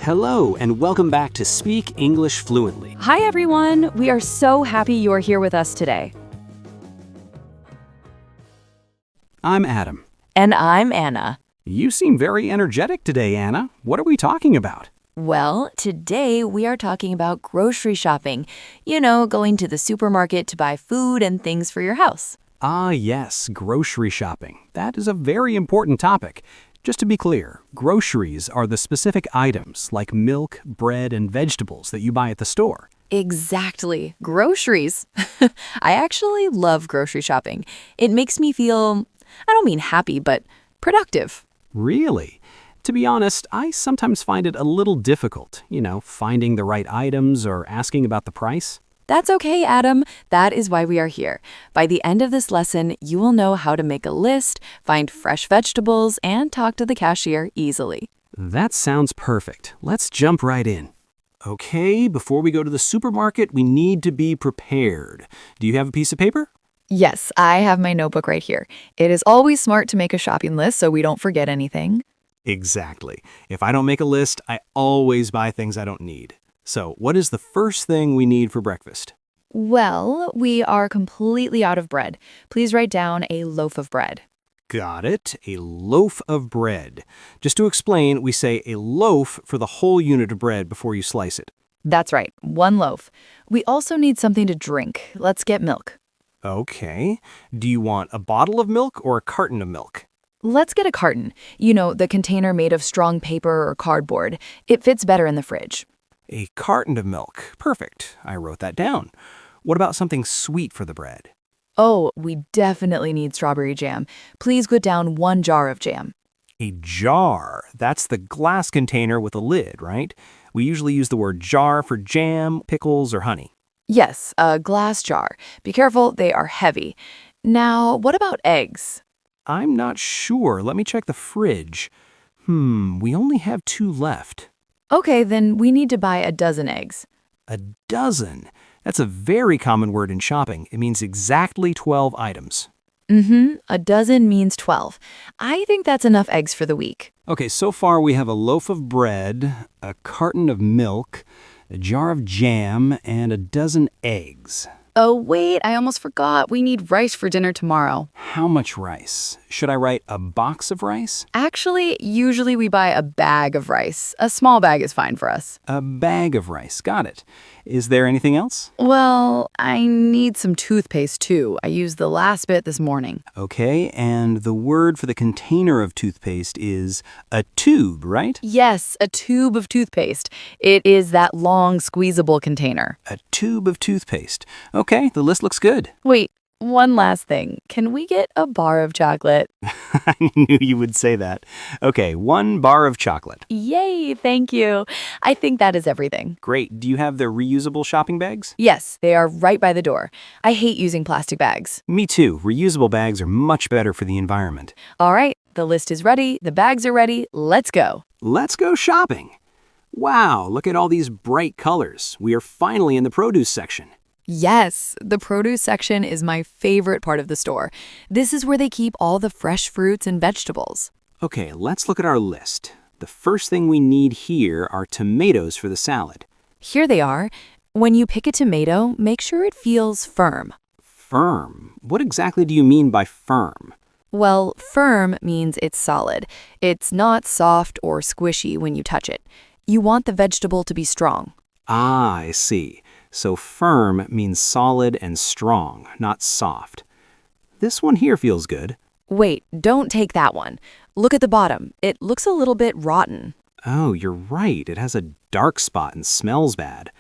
Hello, and welcome back to Speak English Fluently. Hi, everyone. We are so happy you're here with us today. I'm Adam. And I'm Anna. You seem very energetic today, Anna. What are we talking about? Well, today we are talking about grocery shopping. You know, going to the supermarket to buy food and things for your house. Ah, yes, grocery shopping. That is a very important topic. Just to be clear, groceries are the specific items like milk, bread, and vegetables that you buy at the store. Exactly. Groceries. I actually love grocery shopping. It makes me feel, I don't mean happy, but productive. Really? To be honest, I sometimes find it a little difficult, finding the right items or asking about the price. That's okay, Adam. That is why we are here. By the end of this lesson, you will know how to make a list, find fresh vegetables, and talk to the cashier easily. That sounds perfect. Let's jump right in. Okay, before we go to the supermarket, we need to be prepared. Do you have a piece of paper? Yes, I have my notebook right here. It is always smart to make a shopping list so we don't forget anything. Exactly. If I don't make a list, I always buy things I don't need. So, what is the first thing we need for breakfast? Well, we are completely out of bread. Please write down a loaf of bread. Got it. A loaf of bread. Just to explain, we say a loaf for the whole unit of bread before you slice it. That's right, 1 loaf. We also need something to drink. Let's get milk. Okay. Do you want a bottle of milk or a carton of milk? Let's get a carton. You know, the container made of strong paper or cardboard. It fits better in the fridge. A carton of milk. Perfect. I wrote that down. What about something sweet for the bread? Oh, we definitely need strawberry jam. Please put down 1 jar of jam. A jar. That's the glass container with a lid, right? We usually use the word jar for jam, pickles, or honey. Yes, a glass jar. Be careful, they are heavy. Now, what about eggs? I'm not sure. Let me check the fridge. We only have 2 left. Okay, then we need to buy a dozen eggs. A dozen. That's a very common word in shopping. It means exactly 12 items. A dozen means 12. I think that's enough eggs for the week. Okay, so far we have a loaf of bread, a carton of milk, a jar of jam, and a dozen eggs. Oh, wait, I almost forgot. We need rice for dinner tomorrow. How much rice? Should I write a box of rice? Actually, usually we buy a bag of rice. A small bag is fine for us. A bag of rice. Got it. Is there anything else? Well, I need some toothpaste too. I used the last bit this morning. Okay, and the word for the container of toothpaste is a tube, right? Yes, a tube of toothpaste. It is that long, squeezable container. A tube of toothpaste. Okay, the list looks good. Wait, one last thing. Can we get a bar of chocolate? I knew you would say that. Okay, 1 bar of chocolate. Yay, thank you. I think that is everything. Great. Do you have the reusable shopping bags? Yes, they are right by the door. I hate using plastic bags. Me too. Reusable bags are much better for the environment. All right, the list is ready. The bags are ready. Let's go. Let's go shopping. Wow, look at all these bright colors. We are finally in the produce section. Yes, the produce section is my favorite part of the store. This is where they keep all the fresh fruits and vegetables. Okay, let's look at our list. The first thing we need here are tomatoes for the salad. Here they are. When you pick a tomato, make sure it feels firm. Firm? What exactly do you mean by firm? Well, firm means it's solid. It's not soft or squishy when you touch it. You want the vegetable to be strong. Ah, I see. So firm means solid and strong, not soft. This one here feels good. Wait, don't take that one. Look at the bottom. It looks a little bit rotten. Oh, you're right. It has a dark spot and smells bad.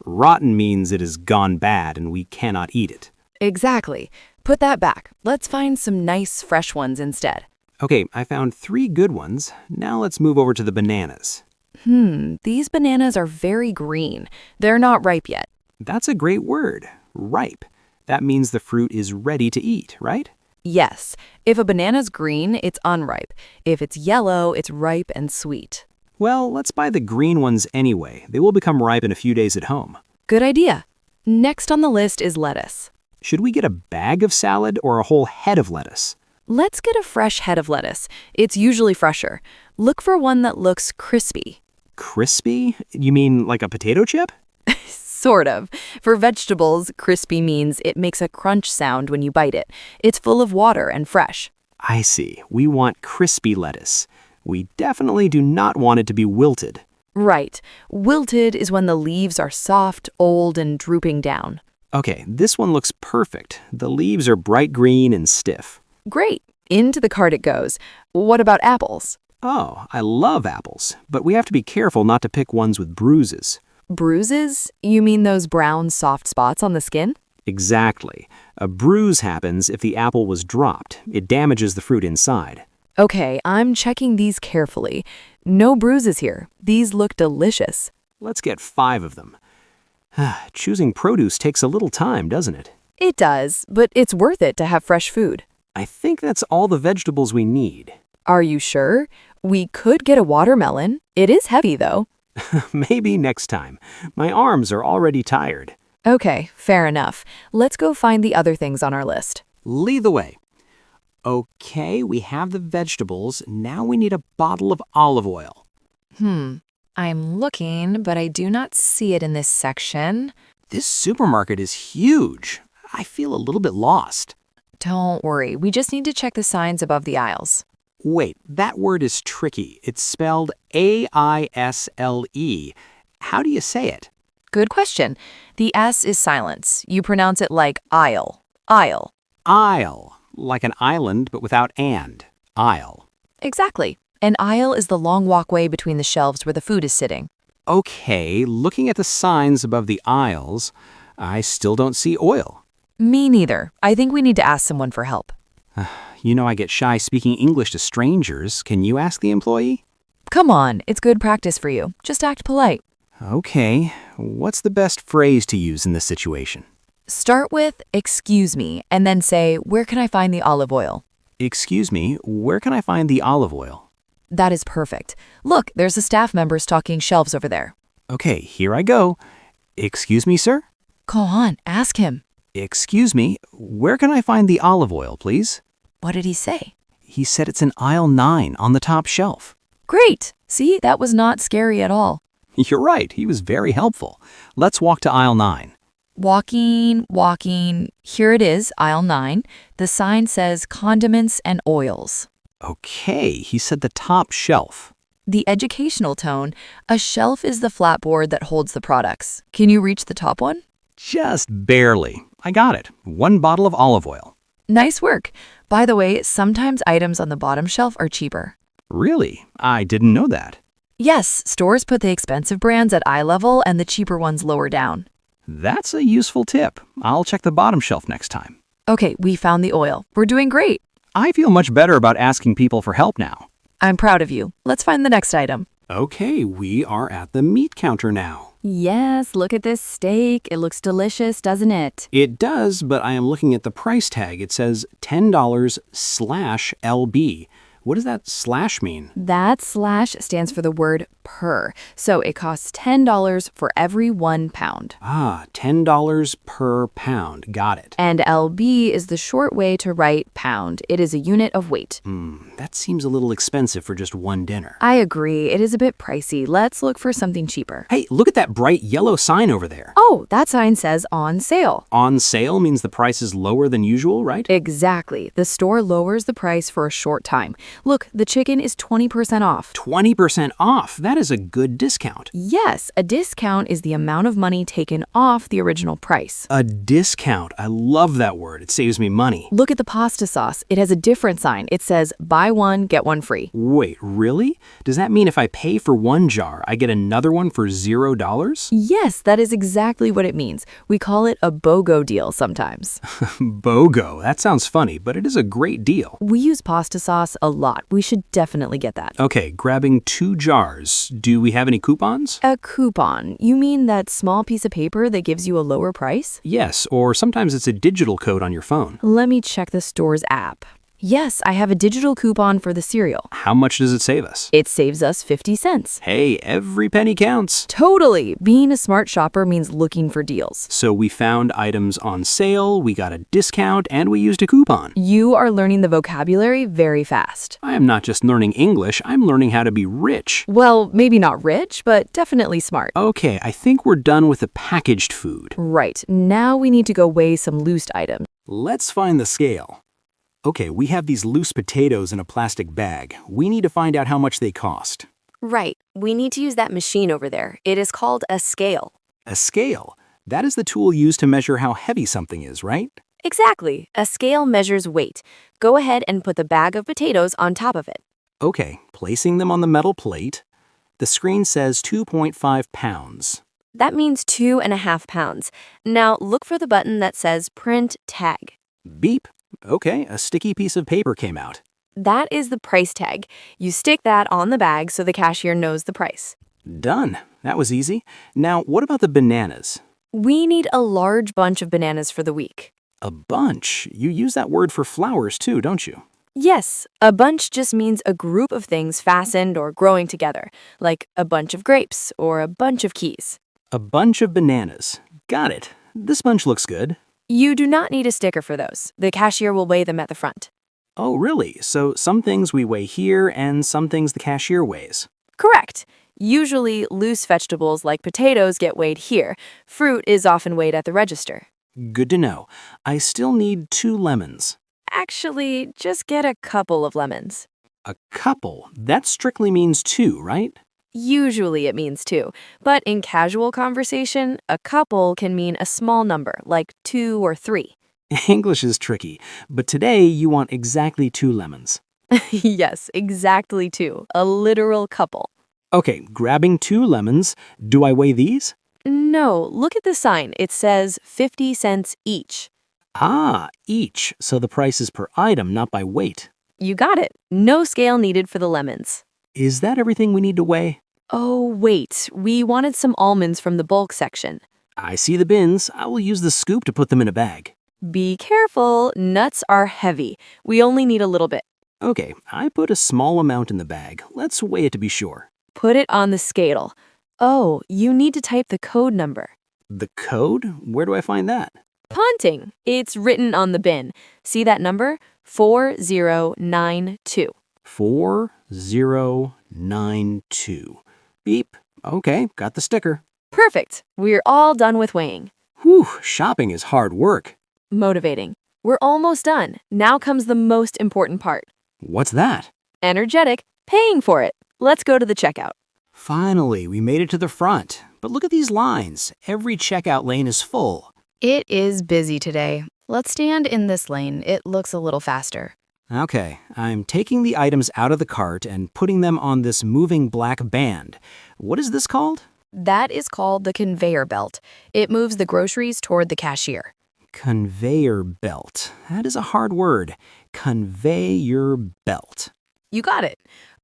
Rotten means it has gone bad and we cannot eat it. Exactly. Put that back. Let's find some nice fresh ones instead. Okay, I found 3 good ones. Now let's move over to the bananas. These bananas are very green. They're not ripe yet. That's a great word, ripe. That means the fruit is ready to eat, right? Yes. If a banana's green, it's unripe. If it's yellow, it's ripe and sweet. Well, let's buy the green ones anyway. They will become ripe in a few days at home. Good idea. Next on the list is lettuce. Should we get a bag of salad or a whole head of lettuce? Let's get a fresh head of lettuce. It's usually fresher. Look for one that looks crispy. Crispy? You mean like a potato chip? Sort of. For vegetables, crispy means it makes a crunch sound when you bite it. It's full of water and fresh. I see. We want crispy lettuce. We definitely do not want it to be wilted. Right. Wilted is when the leaves are soft, old, and drooping down. Okay, this one looks perfect. The leaves are bright green and stiff. Great. Into the cart it goes. What about apples? Oh, I love apples, but we have to be careful not to pick ones with bruises. Bruises? You mean those brown, soft spots on the skin? Exactly. A bruise happens if the apple was dropped. It damages the fruit inside. Okay, I'm checking these carefully. No bruises here. These look delicious. Let's get 5 of them. Choosing produce takes a little time, doesn't it? It does, but it's worth it to have fresh food. I think that's all the vegetables we need. Are you sure? We could get a watermelon. It is heavy, though. Maybe next time. My arms are already tired. Okay, fair enough. Let's go find the other things on our list. Lead the way. Okay, we have the vegetables. Now we need a bottle of olive oil. I'm looking, but I do not see it in this section. This supermarket is huge. I feel a little bit lost. Don't worry, we just need to check the signs above the aisles. Wait, that word is tricky. It's spelled A-I-S-L-E. How do you say it? Good question. The S is silence. You pronounce it like aisle. Aisle. Aisle, like an island but without and. Aisle. Exactly. An aisle is the long walkway between the shelves where the food is sitting. Okay, looking at the signs above the aisles, I still don't see oil. Me neither. I think we need to ask someone for help. You know I get shy speaking English to strangers. Can you ask the employee? Come on, it's good practice for you. Just act polite. Okay, what's the best phrase to use in this situation? Start with, excuse me, and then say, where can I find the olive oil? Excuse me, where can I find the olive oil? That is perfect. Look, there's a staff member stocking shelves over there. Okay, here I go. Excuse me, sir? Go on, ask him. Excuse me, where can I find the olive oil, please? What did he say? He said it's in aisle 9 on the top shelf. Great. See, that was not scary at all. You're right, he was very helpful. Let's walk to aisle 9. Walking. Here it is, aisle 9. The sign says condiments and oils. Okay, he said the top shelf. The educational tone, a shelf is the flat board that holds the products. Can you reach the top one? Just barely. I got it. 1 bottle of olive oil. Nice work. By the way, sometimes items on the bottom shelf are cheaper. Really? I didn't know that. Yes, stores put the expensive brands at eye level and the cheaper ones lower down. That's a useful tip. I'll check the bottom shelf next time. Okay, we found the oil. We're doing great. I feel much better about asking people for help now. I'm proud of you. Let's find the next item. Okay, we are at the meat counter now. Yes, look at this steak. It looks delicious, doesn't it? It does, but I am looking at the price tag. It says $10/LB. What does that slash mean? That slash stands for the word per. So it costs $10 for every 1 pound. Ah, $10 per pound. Got it. And LB is the short way to write pound. It is a unit of weight. That seems a little expensive for just one dinner. I agree. It is a bit pricey. Let's look for something cheaper. Hey, look at that bright yellow sign over there. Oh, that sign says on sale. On sale means the price is lower than usual, right? Exactly. The store lowers the price for a short time. Look, the chicken is 20% off. 20% off. That is a good discount. Yes, a discount is the amount of money taken off the original price. A discount. I love that word. It saves me money. Look at the pasta sauce. It has a different sign. It says buy one, get one free. Wait, really? Does that mean if I pay for 1 jar, I get another one for $0? Yes, that is exactly what it means. We call it a BOGO deal sometimes. BOGO. That sounds funny, but it is a great deal. We use pasta sauce a lot. We should definitely get that. Okay, grabbing 2 jars. Do we have any coupons? A coupon. You mean that small piece of paper that gives you a lower price? Yes, or sometimes it's a digital code on your phone. Let me check the store's app. Yes, I have a digital coupon for the cereal. How much does it save us? It saves us 50 cents. Hey, every penny counts. Totally. Being a smart shopper means looking for deals. So we found items on sale, we got a discount, and we used a coupon. You are learning the vocabulary very fast. I am not just learning English, I'm learning how to be rich. Well, maybe not rich, but definitely smart. Okay, I think we're done with the packaged food. Right. Now we need to go weigh some loose items. Let's find the scale. Okay, we have these loose potatoes in a plastic bag. We need to find out how much they cost. Right. We need to use that machine over there. It is called a scale. A scale. That is the tool used to measure how heavy something is, right? Exactly. A scale measures weight. Go ahead and put the bag of potatoes on top of it. Okay, placing them on the metal plate. The screen says 2.5 pounds. That means 2.5 pounds. Now look for the button that says Print Tag. Beep. Okay, a sticky piece of paper came out. That is the price tag. You stick that on the bag so the cashier knows the price. Done. That was easy. Now, what about the bananas? We need a large bunch of bananas for the week. A bunch? You use that word for flowers too, don't you? Yes, a bunch just means a group of things fastened or growing together, like a bunch of grapes or a bunch of keys. A bunch of bananas. Got it. This bunch looks good. You do not need a sticker for those. The cashier will weigh them at the front. Oh, really? So some things we weigh here and some things the cashier weighs. Correct. Usually, loose vegetables like potatoes get weighed here. Fruit is often weighed at the register. Good to know. I still need 2 lemons. Actually, just get a couple of lemons. A couple? That strictly means 2, right? Usually it means 2, but in casual conversation, a couple can mean a small number, like 2 or 3. English is tricky, but today you want exactly 2 lemons. Yes, exactly 2. A literal couple. Okay, grabbing 2 lemons. Do I weigh these? No, look at the sign. It says 50 cents each. Ah, each. So the price is per item, not by weight. You got it. No scale needed for the lemons. Is that everything we need to weigh? Oh, wait. We wanted some almonds from the bulk section. I see the bins. I will use the scoop to put them in a bag. Be careful. Nuts are heavy. We only need a little bit. Okay, I put a small amount in the bag. Let's weigh it to be sure. Put it on the scale. Oh, you need to type the code number. The code? Where do I find that? Punting. It's written on the bin. See that number? 4092. 4092. Beep. Okay, got the sticker. Perfect. We're all done with weighing. Whew, shopping is hard work. Motivating. We're almost done. Now comes the most important part. What's that? Energetic. Paying for it. Let's go to the checkout. Finally, we made it to the front. But look at these lines. Every checkout lane is full. It is busy today. Let's stand in this lane. It looks a little faster. Okay, I'm taking the items out of the cart and putting them on this moving black band. What is this called? That is called the conveyor belt. It moves the groceries toward the cashier. Conveyor belt. That is a hard word. Conveyor belt. You got it.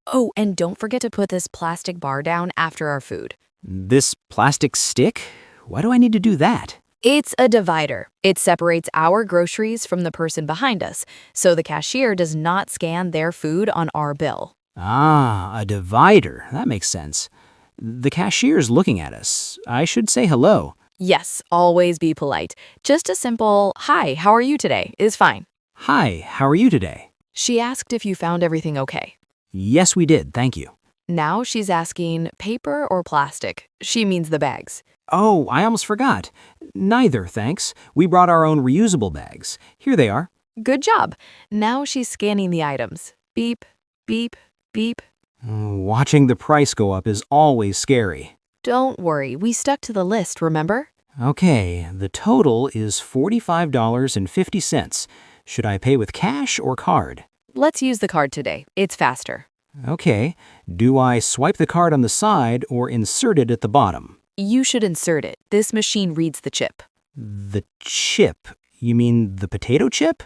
Oh, and don't forget to put this plastic bar down after our food. This plastic stick? Why do I need to do that? It's a divider. It separates our groceries from the person behind us, so the cashier does not scan their food on our bill. Ah, a divider. That makes sense. The cashier's looking at us. I should say hello. Yes, always be polite. Just a simple, "Hi, how are you today?" is fine. Hi, how are you today? She asked if you found everything okay. Yes, we did. Thank you. Now she's asking, paper or plastic? She means the bags. Oh, I almost forgot. Neither, thanks. We brought our own reusable bags. Here they are. Good job. Now she's scanning the items. Beep, beep, beep. Watching the price go up is always scary. Don't worry, we stuck to the list, remember? Okay, the total is $45.50. Should I pay with cash or card? Let's use the card today. It's faster. Okay, do I swipe the card on the side or insert it at the bottom? You should insert it. This machine reads the chip. The chip? You mean the potato chip?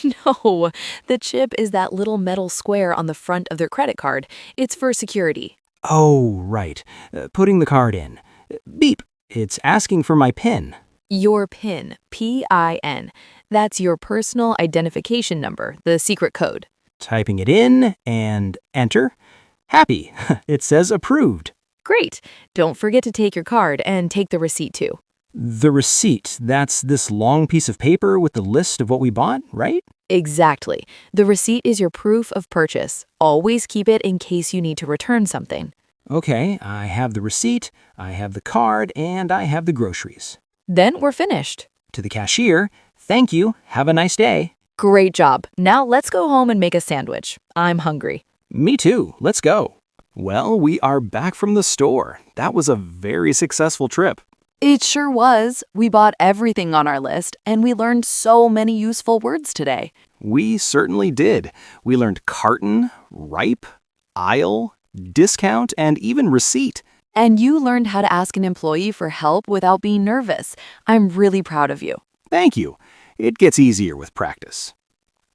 No, the chip is that little metal square on the front of their credit card. It's for security. Oh, right. Putting the card in. Beep. It's asking for my PIN. Your PIN, P-I-N. That's your personal identification number, the secret code. Typing it in and enter. Happy. It says approved. Great. Don't forget to take your card and take the receipt too. The receipt, that's this long piece of paper with the list of what we bought, right? Exactly. The receipt is your proof of purchase. Always keep it in case you need to return something. Okay, I have the receipt, I have the card, and I have the groceries. Then we're finished. To the cashier, thank you, have a nice day. Great job. Now let's go home and make a sandwich. I'm hungry. Me too, let's go. Well, we are back from the store. That was a very successful trip. It sure was. We bought everything on our list, and we learned so many useful words today. We certainly did. We learned carton, ripe, aisle, discount, and even receipt. And you learned how to ask an employee for help without being nervous. I'm really proud of you. Thank you. It gets easier with practice.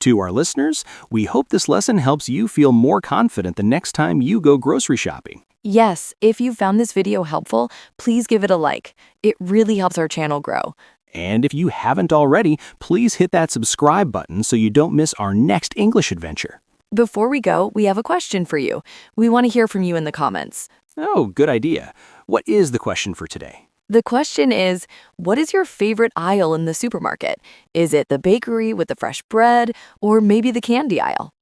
To our listeners, we hope this lesson helps you feel more confident the next time you go grocery shopping. Yes, if you found this video helpful, please give it a like. It really helps our channel grow. And if you haven't already, please hit that subscribe button so you don't miss our next English adventure. Before we go, we have a question for you. We want to hear from you in the comments. Oh, good idea. What is the question for today? The question is, what is your favorite aisle in the supermarket? Is it the bakery with the fresh bread, or maybe the candy aisle?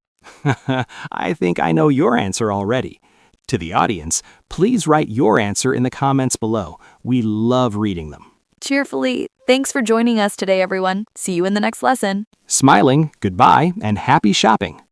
I think I know your answer already. To the audience, please write your answer in the comments below. We love reading them. Cheerfully, thanks for joining us today, everyone. See you in the next lesson. Smiling, goodbye, and happy shopping.